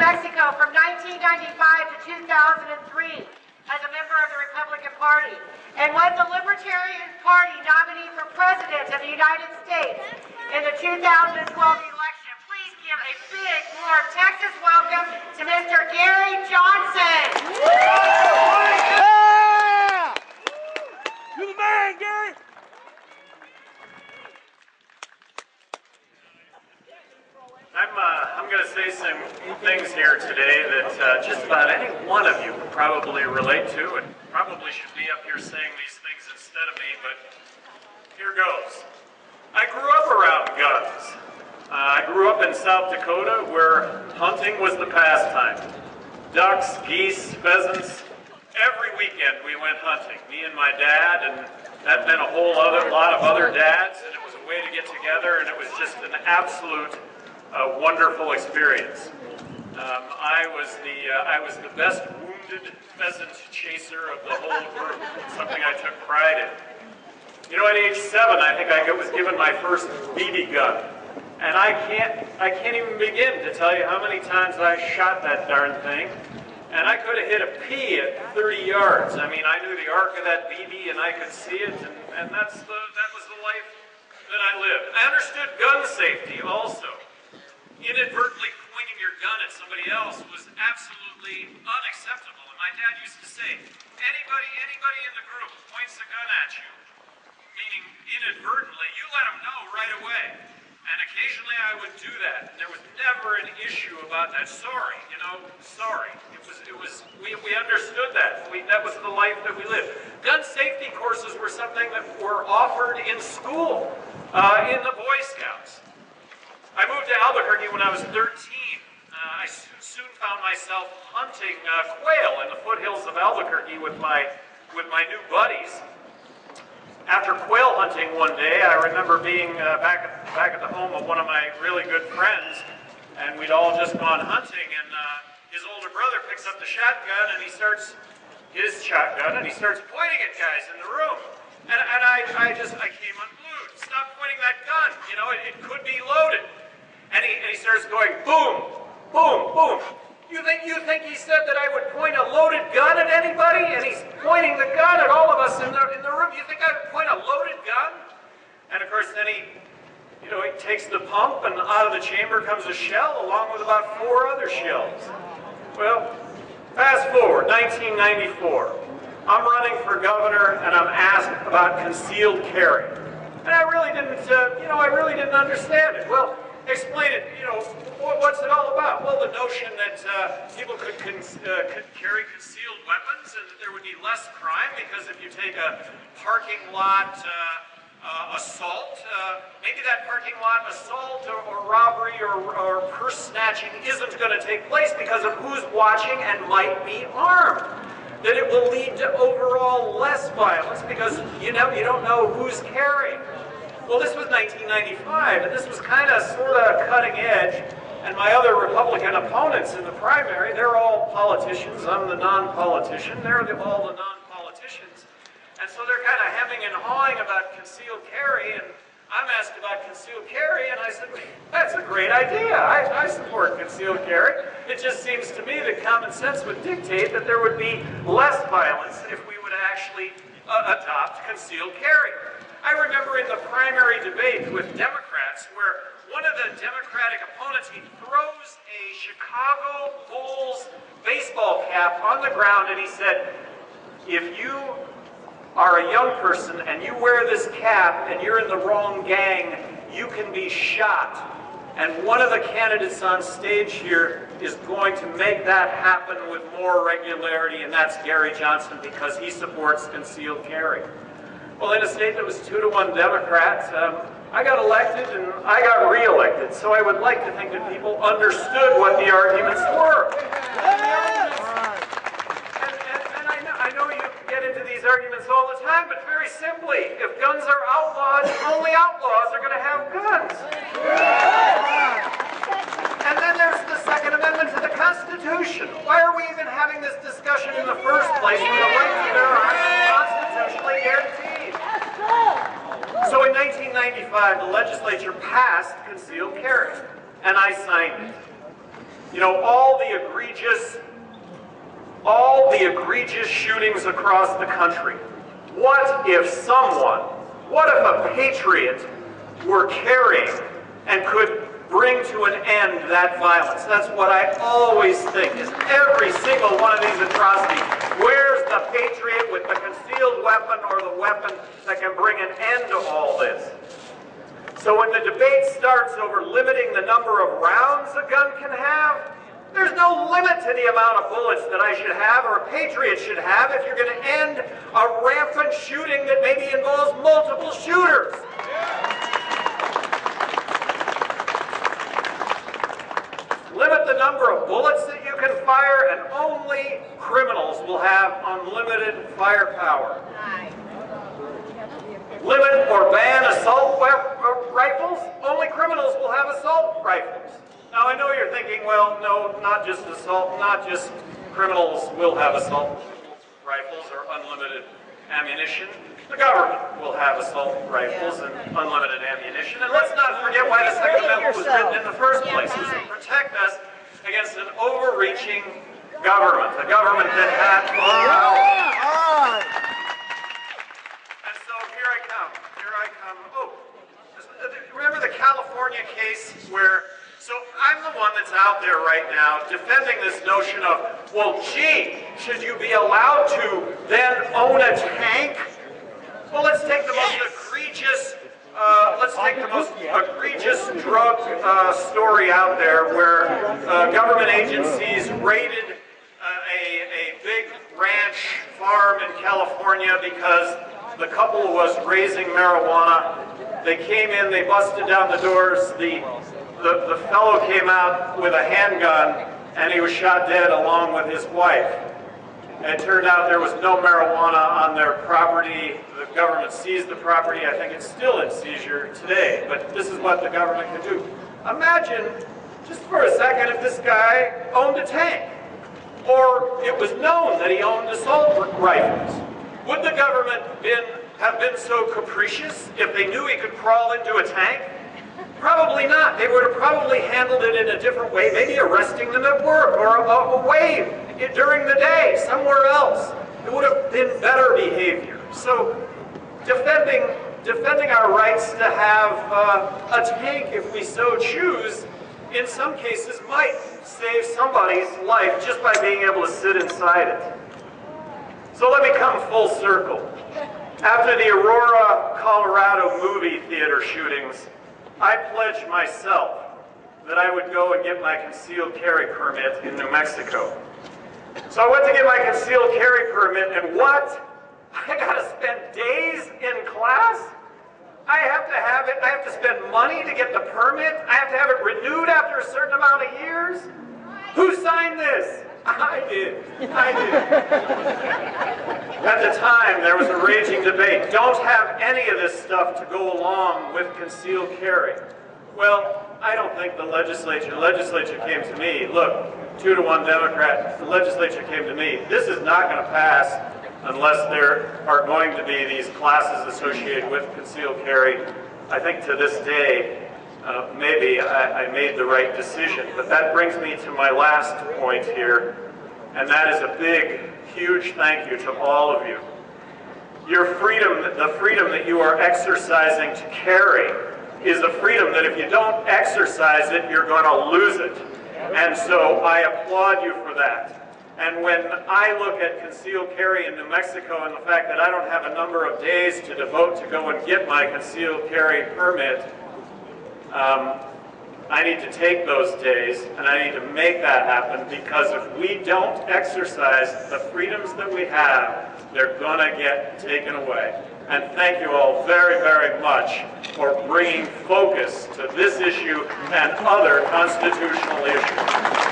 Mexico from 1995 to 2003 as a member of the Republican Party, and was the Libertarian Party nominee for President of the United States in the 2012 election. Please give a big, warm Texas welcome to Mr. Gary Johnson. Yeah! You're the man, Gary! I'm going to say some things here today that just about any one of you could probably relate to, and probably should be up here saying these things instead of me, but here goes. I grew up around guns. I grew up in South Dakota where hunting was the pastime. Ducks, geese, pheasants. Every weekend we went hunting, me and my dad, and that meant a whole lot of other dads, and it was a way to get together, and it was just an absolute wonderful experience. I was the best wounded pheasant chaser of the whole group. It's something I took pride in. You know, at age 7, I think I was given my first BB gun, and I can't even begin to tell you how many times I shot that darn thing, and I could have hit a pea at 30 yards. I mean, I knew the arc of that BB, and I could see it, and that was the life that I lived. I understood gun safety also. Inadvertently pointing your gun at somebody else was absolutely unacceptable. And my dad used to say, anybody in the group points a gun at you, meaning inadvertently, you let them know right away. And occasionally I would do that. And there was never an issue about that. Sorry, you know, sorry. We understood that. That was the life that we lived. Gun safety courses were something that were offered in school, in the Boy Scouts. I moved to Albuquerque when I was 13. I soon found myself hunting quail in the foothills of Albuquerque with my new buddies. After quail hunting one day, I remember being back at the home of one of my really good friends, and we'd all just gone hunting, and his older brother picks up the shotgun, and he starts pointing at guys in the room. And I came unglued. Stop pointing that gun. You know, it could be loaded. And he starts going, boom, boom, boom. You think he said that I would point a loaded gun at anybody? And he's pointing the gun at all of us in the room. You think I would point a loaded gun? And of course, then he takes the pump, and out of the chamber comes a shell, along with about 4 other shells. Well, fast forward, 1994. I'm running for governor, and I'm asked about concealed carry. And I really didn't understand it. Well, explain it, what's it all about? Well, the notion that people could carry concealed weapons and that there would be less crime, because if you take a parking lot assault, maybe that parking lot assault or robbery or purse snatching isn't going to take place because of who's watching and might be armed. That it will lead to overall less violence because you don't know who's carrying. Well, this was 1995, and this was kind of sort of cutting edge, and my other Republican opponents in the primary, they're all politicians. I'm the non-politician. They're all the non-politicians. And so they're kind of hemming and hawing about concealed carry, and I'm asked about concealed carry, and I said, that's a great idea. I support concealed carry. It just seems to me that common sense would dictate that there would be less violence if we would actually adopt concealed carry. I remember in the primary debate with Democrats where one of the Democratic opponents, he throws a Chicago Bulls baseball cap on the ground and he said, if you are a young person and you wear this cap and you're in the wrong gang, you can be shot. And one of the candidates on stage here is going to make that happen with more regularity, and that's Gary Johnson, because he supports concealed carry. Well, in a state that was 2-to-1 Democrats, I got elected and I got re-elected, so I would like to think that people understood what the arguments were. And I know you get into these arguments all the time, but very simply, if guns are outlawed, only outlaws are going to have guns. And then there's the Second Amendment to the Constitution. Why are we even having this discussion in the first place when the right to bear arms is constitutionally guaranteed? So in 1995, the legislature passed concealed carry, and I signed it. You know, all the egregious shootings across the country. What if a patriot were carrying and could bring to an end that violence? That's what I always think, is every single one of these atrocities, where's the patriot with the concealed weapon or the weapon that can bring an end to all this? So when the debate starts over limiting the number of rounds a gun can have, there's no limit to the amount of bullets that I should have or a patriot should have if you're going to end a rampant shooting that maybe involves multiple shooters. Limit the number of bullets that you can fire, and only criminals will have unlimited firepower. Limit or ban assault rifles, only criminals will have assault rifles. Now I know you're thinking, well, no, not just assault, not just criminals will have assault rifles or unlimited ammunition. The government will have assault rifles and unlimited ammunition. And let's not forget why the Second Amendment was written in the first place. It was to protect us against an overreaching government, a government that had And so here I come. Oh, remember the California case where, so I'm the one that's out there right now defending this notion of, well, gee, should you be allowed to then own a tank? Well, let's take the most egregious drug story out there where government agencies raided a big ranch farm in California because the couple was raising marijuana. They came in, they busted down the doors, the fellow came out with a handgun and he was shot dead along with his wife. And it turned out there was no marijuana on their property. The government seized the property. I think it's still in seizure today, but this is what the government can do. Imagine, just for a second, if this guy owned a tank, or it was known that he owned assault rifles. Would the government have been so capricious if they knew he could crawl into a tank? Probably not. They would have probably handled it in a different way, maybe arresting them at work or away during the day, somewhere else. It would have been better behavior. So defending our rights to have a tank, if we so choose, in some cases might save somebody's life just by being able to sit inside it. So let me come full circle. After the Aurora, Colorado movie theater shootings, I pledged myself that I would go and get my concealed carry permit in New Mexico. So I went to get my concealed carry permit, and what? I gotta spend days in class? I have to have it, I have to spend money to get the permit? I have to have it renewed after a certain amount of years? Who signed this? I did. At the time, there was a raging debate. Don't have any of this stuff to go along with concealed carry. Well, I don't think the legislature came to me. Look, 2-to-1 Democrat, the legislature came to me. This is not going to pass unless there are going to be these classes associated with concealed carry. I think to this day, maybe I made the right decision. But that brings me to my last point here, and that is a big, huge thank you to all of you. Your freedom, the freedom that you are exercising to carry, is a freedom that if you don't exercise it, you're going to lose it. And so I applaud you for that. And when I look at concealed carry in New Mexico and the fact that I don't have a number of days to devote to go and get my concealed carry permit, I need to take those days and I need to make that happen, because if we don't exercise the freedoms that we have, they're going to get taken away. And thank you all very, very much for bringing focus to this issue and other constitutional issues.